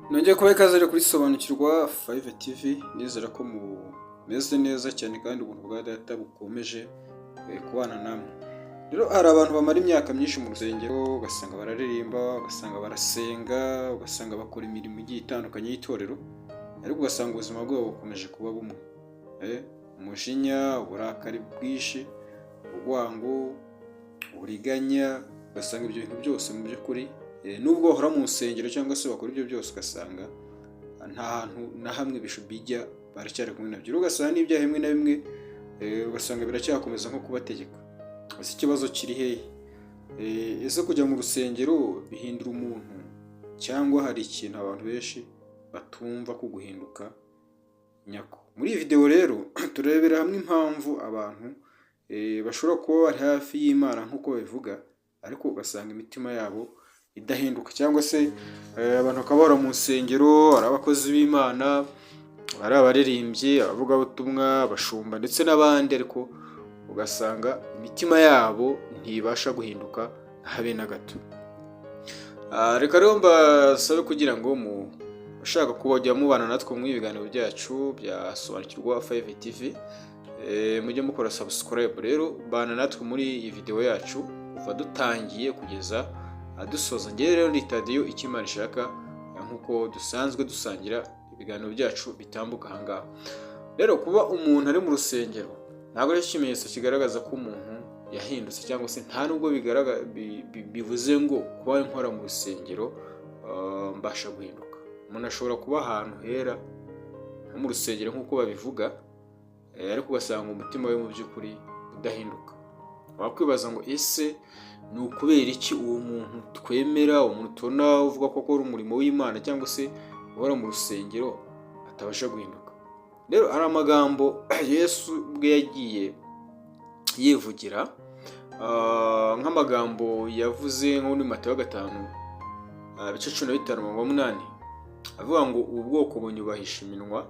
Nongeye kuba ikaze kuri Sobanukirwa 5 TV, nizera ko mumeze neza cyane kandi ubuntu bwa data bukomeje kubana namwe. Rero hari abantu bamara imyaka myinshi mu rusengero, ugasanga bararirimba, ugasanga barasenga, ugasanga bakora imirimo igiye itandukanye y'itorero, ariko ugasanga ubuzima bwabo bukomeje kuba bumwe. Umujinya, uburakari bwinshi, urwango, uburiganya, ugasanga ibyo bintu byose mu by'ukuri nubwo bahora mu nsengero cyangwa se bakora ibyo byose, ugasanga nta hantu na hamwe bijya baracyari kumwe nabyo. Ugasanga n'ibyaha bimwe na bimwe ugasanga biracyakomeza nko kubategeka. Ese ikibazo kiri hehe? Ese kujya mu rusengero bihindura umuntu, cyangwa hari ikintu abantu benshi batumva ko guhinduka nyako? Muri iyi video rero turebera hamwe impamvu abantu bashobora kuba bari hafi y'Imana nk'uko babivuga, ariko ugasanga imitima yabo idahinduka, cyangwa se abantu bakaba bahora mu nsengero, ari abakozi b'Imana, ari abaririmbyi, abavugabutumwa, abashumba ndetse n'abandi, ariko ugasanga imitima yabo ntibasha guhinduka habe na gato. Reka rero mbasabe kugira ngo bashaka kubajya mubana natwe mu ibiganiro byacu bya Sobanukirwa 5 TV, mujye mukora subscribe. Rero bana natwe muri iyi video yacu kuva dutangiye kugeza dusoza. Ngewe rero ndi Tadiyo Ikimana ishaka, nkuko dusanzwe dusangira ibiganiro byacu bitambuka ahangaha. Rero kuba umuntu ari mu rusengero ntabwo ari ikimenyetso kigaragaza ko umuntu yahindutse, cyangwa se nta nubwo bivuze ngo kuba nkora mu rusengero mbasha guhinduka. Umuntu ashobora kuba ahantu hera nko mu rusengero nk'uko babivuga, ariko ugasanga umutima we mu by'ukuri udahinduka. Wakwibaza ngo ese ni ukubera iki uwo muntu twemera, umuntu tubona uvuga ko akora umurimo w'Imana cyangwa se uhora mu rusengero atabasha guhinduka? Rero hari amagambo Yesu ubwe yagiye yivugira, nk'amagambo yavuze nko muri Matayo 5:15-18, avuga ngo ubu bwoko bunyubahisha iminwa,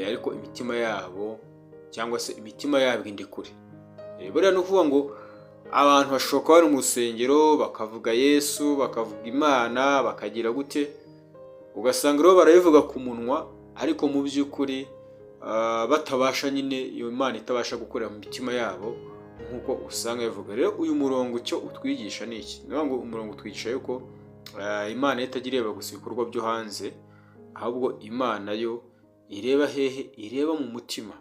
ariko imitima yabo cyangwa se imitima yabo indi kure. Buriya ni ukuvuga ngo abantu bashobora kuba bari mu rusengero bakavuga Yesu, bakavuga Imana, bakagira gute, ugasanga rero barabivuga ku munwa, ariko mu by'ukuri batabasha nyine iyo Imana itabasha gukorera mu mitima yabo nk'uko usanga bivuga. Rero uyu murongo icyo utwigisha ni iki? Ni ngo umurongo utwigisha yuko Imana itagira ireba gusa ibikorwa byo hanze, ahubwo Imana yo ireba hehe? Ireba mu mutima.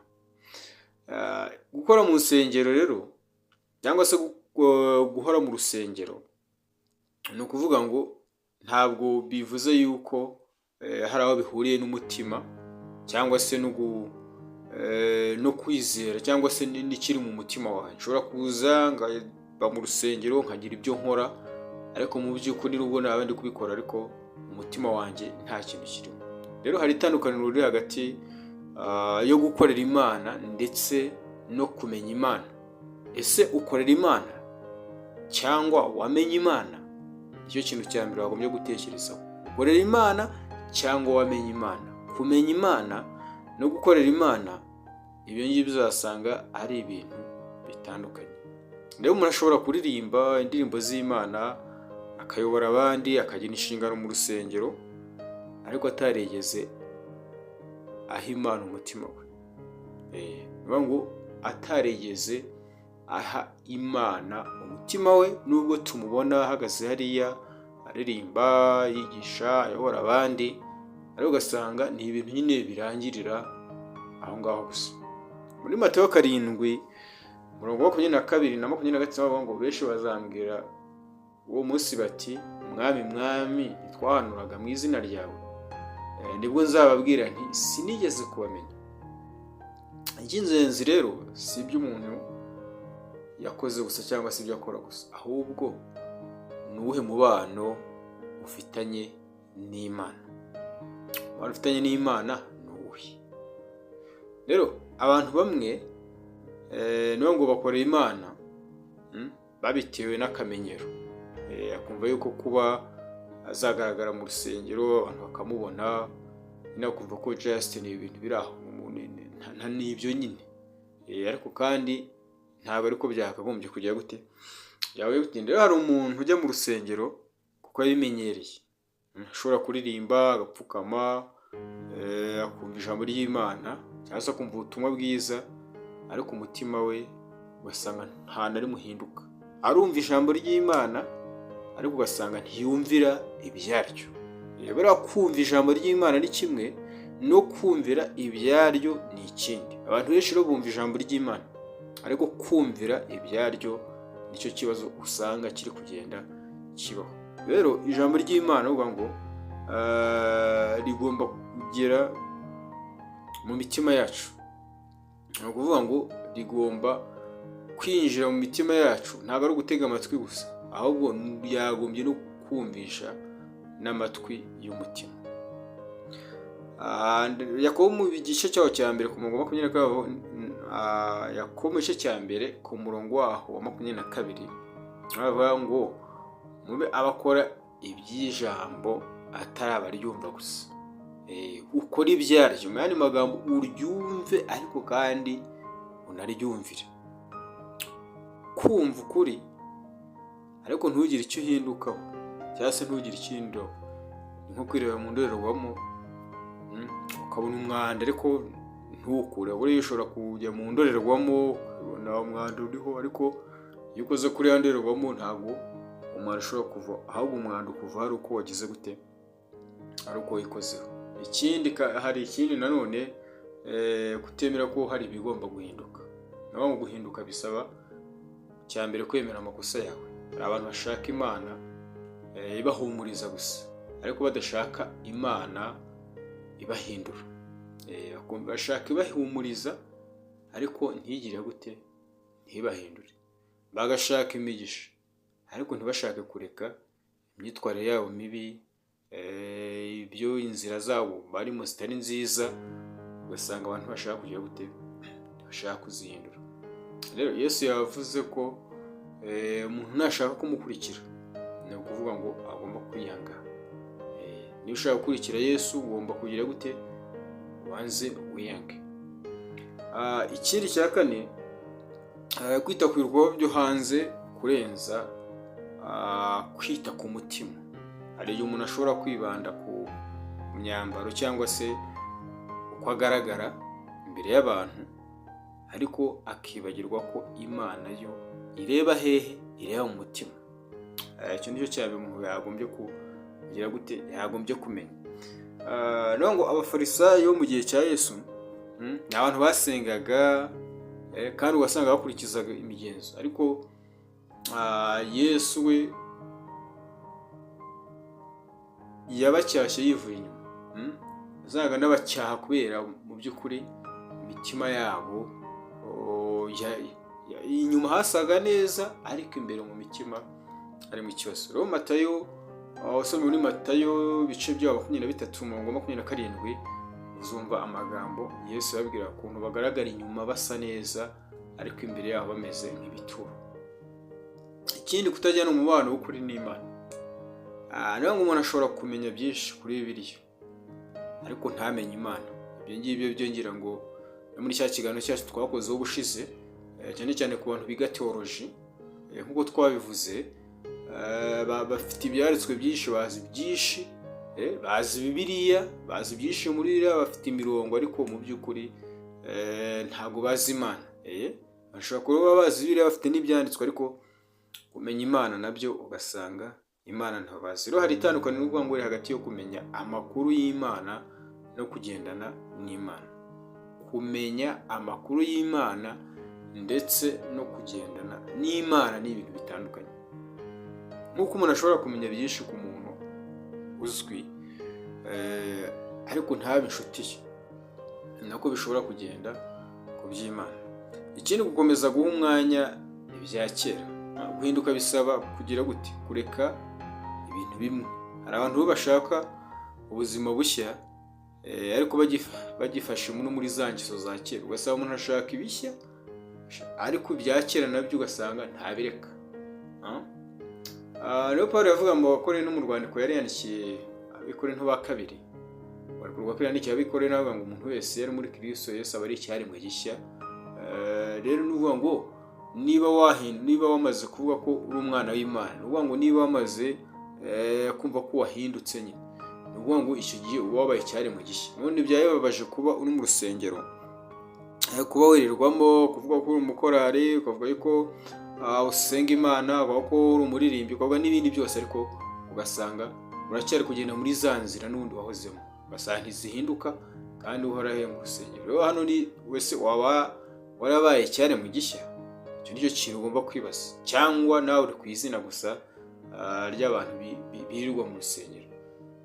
Gukora mu rusengero rero, cyangwa se guhora mu rusengero, ni ukuvuga ngo ntabwo bivuze yuko hari aho bihuriye n'umutima, cyangwa se no kwizera, cyangwa se n'ikiri mu mutima wawe. Nshobora kuza ngaba mu rusengero nkagira ibyo nkora, ariko mu by'ukuri nubwo naba ndi kubikora, ariko umutima wanjye nta kintu kirimo. Rero hari itandukaniro riri hagati yo gukorera Imana ndetse no kumenya Imana. Ese ukorera Imana cyangwa wamenye Imana? Icyo kintu cya mbere wagombye gutekerezaho. Ukorera Imana cyangwa wamenye Imana? Kumenya Imana no gukorera Imana, ibyo ngibyo uzasanga ari ibintu bitandukanye. Rero umuntu ashobora kuririmba indirimbo z'Imana, akayobora abandi, akagira inshingano mu rusengero, ariko atarigeze aha Imana umutima we. Bivuga ngo atarigeze aha Imana umutima we, nubwo tumubona ahagaze hariya aririmba, yigisha, ayobora abandi, ariko ugasanga ni ibintu nyine birangirira aho ngaho gusa. Muri Matayo 7:22-23 bavuga ngo benshi bazambwira uwo munsi bati, Mwami Mwami, ntitwahanuraga mu izina ryawe? Nibwo nzababwira nti sinigeze kubamenya. Icy'ingenzi rero si ibyo umuntu yakoze gusa cyangwa se ibyo akora gusa, ahubwo ni uwuhe mubano ufitanye n'Imana. Umubano ufitanye n'Imana ni uwuhe? Rero abantu bamwe niyo ngo bakorera Imana babitewe n'akamenyero, akumva yuko kuba azagaragara mu rusengero abantu bakamubona, kumva ko just ni ibintu biri aho nta n'ibyo nyine, ariko kandi ntabwo ariko byakagombye kujya gute. Rero hari umuntu ujya mu rusengero kuko yabimenyereye, ashobora kuririmba agapfukama, akumva ijambo ry'Imana cyangwa se akumva ubutumwa bwiza, ariko umutima we ugasanga nta na rimwe uhinduka. Arumva ijambo ry'Imana ariko ugasanga ntiyumvira ibyaryo. Buriya kumva ijambo ry'Imana ni kimwe, no kumvira ibyaryo ni ikindi. Abantu benshi rero bumva ijambo ry'Imana ariko kumvira ibyaryo nicyo kibazo usanga kiri kugenda kibaho. Rero ijambo ry'Imana uvuga ngo rigomba kugera mu mitima yacu. Ni ukuvuga ngo rigomba kwinjira mu mitima yacu, ntabwo ari ugutega amatwi gusa, ahubwo yagombye no kumvisha n'amatwi y'umutima. Yakobo mu gice cyaho cya mbere ku murongo wa 22, Yakobo mu gice cya mbere ku murongo waho wa 22 bavuga ngo mube abakora iby'ijambo atari abaryumva gusa. Ukora ibyaryo, mu yandi magambo uryumve ariko kandi unaryumvire. Kumva ukuri ariko ntugire icyo uhindukaho cyangwa se ntugire ikindi, nko kwireba mu ndorerwamo ukabona umwanda ariko ntukure. Buriya ushobora kujya mu ndorerwamo ukabona umwanda uriho, ariko iyo ukoze kuri ya ndorerwamo ntabwo umwanda ushobora kuva, ahubwo umwanda ukuva ari uko wagize gute, ari uko wikozeho. Hari ikindi nanone, kutemera ko hari ibigomba guhinduka. Naho mu guhinduka bisaba cya mbere kwemera amakosa yawe. Hari abantu bashaka Imana ibahumuriza gusa ariko badashaka Imana ibahindura. Bashaka ibahumuriza ariko ntigire gute, ntibahindure. Bagashaka imigisha ariko ntibashake kureka imyitwarire yabo mibi, ibyo inzira zabo barimo zitari nziza. Ugasanga abantu bashaka kugira gute, bashaka kuzihindura. Rero Yesu yavuze ko umuntu nashaka kumukurikira, ni ukuvuga ngo agomba kwiyanga. Niba ushaka gukurikira Yesu ugomba kugira gute, wanze wiyange. Ikindi cya kane, kwita ku bikorwa byo hanze kurenza kwita ku mutima. Hari igihe umuntu ashobora kwibanda ku myambaro cyangwa se uko agaragara imbere y'abantu, ariko akibagirwa ko Imana yo ireba hehe, ireba mu mutima. Icyo nicyo cyane umuntu yagombye kugira gute, yagombye kumenya. Naho ngo abafarisayo mu gihe cya Yesu ni abantu basengaga kandi ugasanga bakurikizaga imigenzo, ariko Yesu we yabacyashye yivuye inyuma. Zaga n'abacyaha kubera mu by'ukuri imitima yabo inyuma hasaga neza, ariko imbere mu mitima harimo ikibazo. Rero Matayo, usomye muri Matayo ibice bya 23 umurongo wa 27, uzumva amagambo Yesu yababwira ukuntu bagaragara inyuma basa neza ariko imbere yabo bameze nk'ibituro. Ikindi, kutajyana umubano w'ukuri n'Imana. Niyo ngo umuntu ashobora kumenya byinshi kuri Bibiliya ariko ntamenye Imana. Ibyo ngibyo byongera ngo muri cya kiganiro cyacu twakozeho ubushize, cyane cyane ku bantu biga theology, nk'uko twabivuze, bafite ibyanditswe byinshi, bazi byinshi, bazi Bibiliya, bazi byinshi muri Bibiliya, bafite imirongo, ariko mu by'ukuri ntabwo bazi Imana. Bashobora kuba bazi Bibiliya, bafite n'ibyanditswe, ariko kumenya Imana nabyo ugasanga Imana ntabazi. Rero hari itandukaniro n'uvuga ngo hagati yo kumenya amakuru y'Imana no kugendana n'Imana. Kumenya amakuru y'Imana ndetse no kugendana n'Imana ni ibintu bitandukanye. Nk'uko umuntu ashobora kumenya byinshi ku muntu uzwi ariko ntabe inshuti ye, nako bishobora kugenda ku by'Imana. Ikindi, gukomeza guha umwanya ibya kera. Guhinduka bisaba kugira gute, kureka ibintu bimwe. Hari abantu bashaka ubuzima bushya ariko bagifashe muri za ngeso za kera. Ugasanga umuntu ashaka ibishya ariko ibya kera nabyo ugasanga ntabireka. Rero Pawulo yavuga mu Bakorinto no mu rwandiko yari yandikiye Abikorintho ba kabiri, yandikiye Abikorintho avuga ngo umuntu wese yari muri Kristo Yesu aba ari icyaremwe gishya. Rero nuvuga ngo niba wamaze kuvuga ko uri umwana w'Imana, nuvuga ngo niba wamaze kumva ko wahindutse nyine, ukuvuga ngo icyo gihe uba wabaye icyaremwe gishya. None byababaje kuba uri mu rusengero, kuba wirirwamo, kuvuga ko uri umukorari, ukavuga yuko usenga Imana, ukavuga ko uri umuririmbyi, ukavuga n'ibindi byose, ariko ugasanga uracyari kugenda muri za nzira n'ubundi wahozemo, ugasanga ntizihinduka kandi uhoraho mu rusengero. Rero hano ni wese waba warabaye icyaremwe gishya, icyo nicyo kintu ugomba kwibaza, cyangwa nawe uri ku izina gusa ry'abantu birirwa mu rusengero.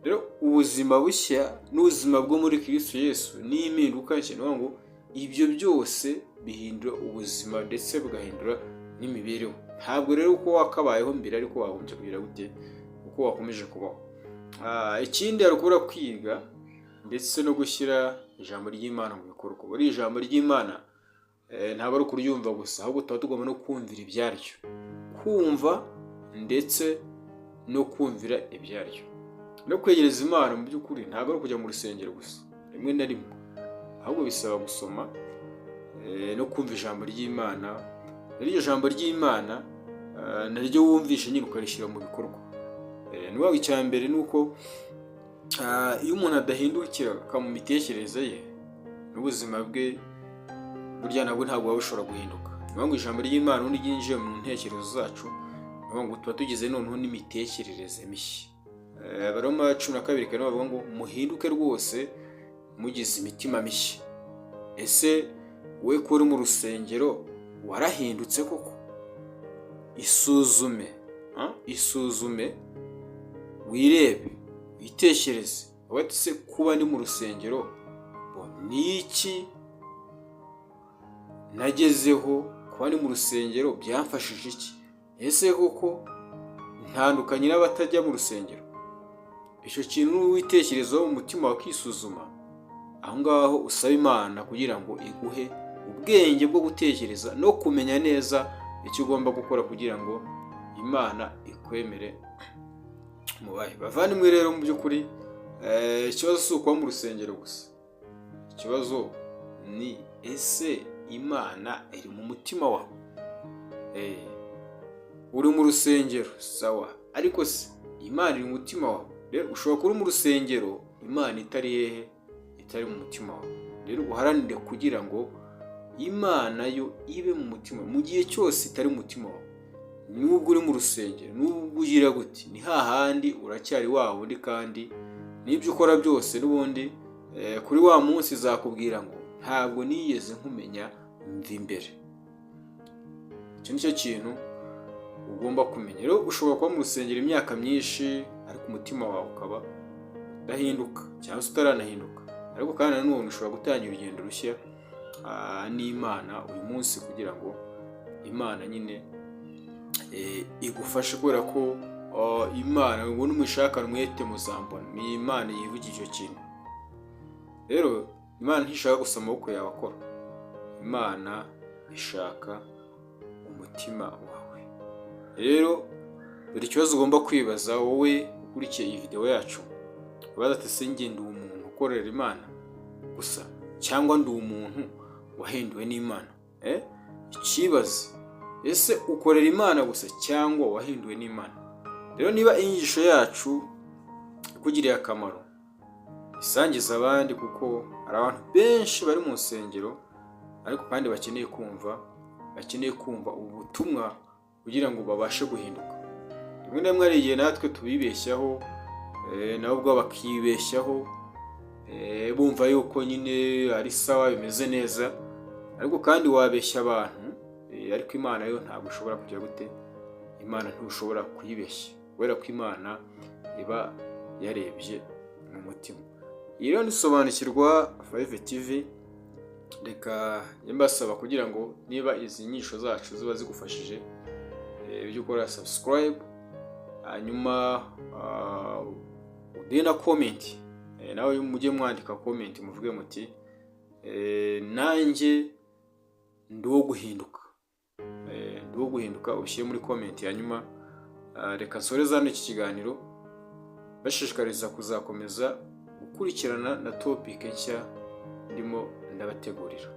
Rero ubuzima bushya n'ubuzima bwo muri Kristo Yesu ni impinduka nshya, ni ngo ibyo byose bihindura ubuzima ndetse bugahindura n'imibereho. Ntabwo rero uko wakabayeho mbere ariko wagombye kugira gute uko wakomeje kubaho. Ikindi ari ukubura kwiga ndetse no gushyira ijambo ry'Imana mu bikorwa. Buri ijambo ry'Imana ntabwo ari ukuryumva gusa, ahubwo tuba tugomba no kumvira ibyaryo, kumva ndetse no kumvira ibyaryo. No kwegereza Imana mu by'ukuri ntabwo ari kujya mu rusengero gusa rimwe na rimwe, ahubwo bisaba gusoma no kumva ijambo ry'Imana. Iryo jambo ry'Imana naryo wumvishe nyine ukarishyira mu bikorwa. Niba icya mbere ni uko iyo umuntu adahindukira mu mitekerereze ye n'ubuzima bwe, burya nabwo ntabwo waba ushobora guhinduka. Niba ngo ijambo ry'Imana ubundi ryinjiye mu ntekerezo zacu, niba ngo tuba tugize noneho n'imitekerereze mishya. Abaroma 12 kandi bavuga ngo muhinduke rwose mugize imitima mishya. Ese we ko uri mu rusengero warahindutse koko? Isuzume wirebe, witekereze. Wowe se kuba ndi mu rusengero ni iki nagezeho? Kuba ndi mu rusengero byamfashije iki? Ese koko ntandukanye n'abatajya mu rusengero? Icyo kintu witekerezaho umutima wakisuzuma, aho ngaho usaba Imana kugira ngo iguhe ubwenge bwo gutekereza no kumenya neza icyo ugomba gukora kugira ngo Imana ikwemere mubaye. Bavandimwe rero, mu by'ukuri ikibazo si ukuba mu rusengero gusa, ikibazo ni ese Imana iri mu mutima wawe? Uri mu rusengero sawa, ariko se Imana iri mu mutima wawe? Rero ushobora kuba uri mu rusengero Imana itari hehe? Itari mu mutima wawe. Rero uharanire kugira ngo Imana yo ibe mu mutima mu gihe cyose itari mu mutima wawe. Nubwo uri mu rusengero, nubwo ugira gute, ni hahandi uracyari wa wundi, kandi n'ibyo ukora byose n'ubundi kuri wa munsi zakubwira ngo ntabwo nigeze nkumenya mva imbere. Icyo nicyo kintu ugomba kumenya. Rero ushobora kuba mu rusengero imyaka myinshi, ariko umutima wawe ukaba udahinduka cyangwa se utaranahinduka. Ariko kandi nanone ushobora gutangira urugendo rushya n'Imana uyu munsi, kugira ngo Imana nyine igufashe, kubera ko Imana ubona umushaka umwete muzambona, ni Imana yivugira icyo kintu. Rero Imana ntishaka gusa amaboko yawe akora, Imana ishaka umutima wawe. Rero buri kibazo ugomba kwibaza wowe ukurikiye iyi video yacu, ubaza ati se njye ndi umuntu ukorera Imana gusa cyangwa ndi umuntu wahinduwe n'Imana? Ikibazo, ese ukorera Imana gusa cyangwa wahinduwe n'Imana? Rero niba inyigisho yacu ikugiriye akamaro, isangiza abandi, kuko hari abantu benshi bari mu nsengero ariko kandi bakeneye kumva ubutumwa kugira ngo babashe guhinduka. Rimwe na rimwe hari igihe natwe tubibeshyaho, nabo ubwo bakibeshyaho, bumva yuko nyine ari sawa, bimeze neza, ariko kandi wabeshya abantu. Ariko Imana yo ntabwo ushobora kujya gute, Imana ntushobora kuyibeshya, kubera ko Imana iba yarebye mu mutima. Iyi rero nisobanukirwa 5 TV. Reka mbasaba kugira ngo niba izi nyisho zacu ziba zigufashije, ujye ukora subscribe, hanyuma udena comment, nawe mujye mwandika comment muvuge muti nanjye ndiwo guhinduka, ushyire muri comment. Hanyuma reka nsoreze hano iki kiganiro bashishikariza kuzakomeza gukurikirana na topic nshya ndimo ndabategurira.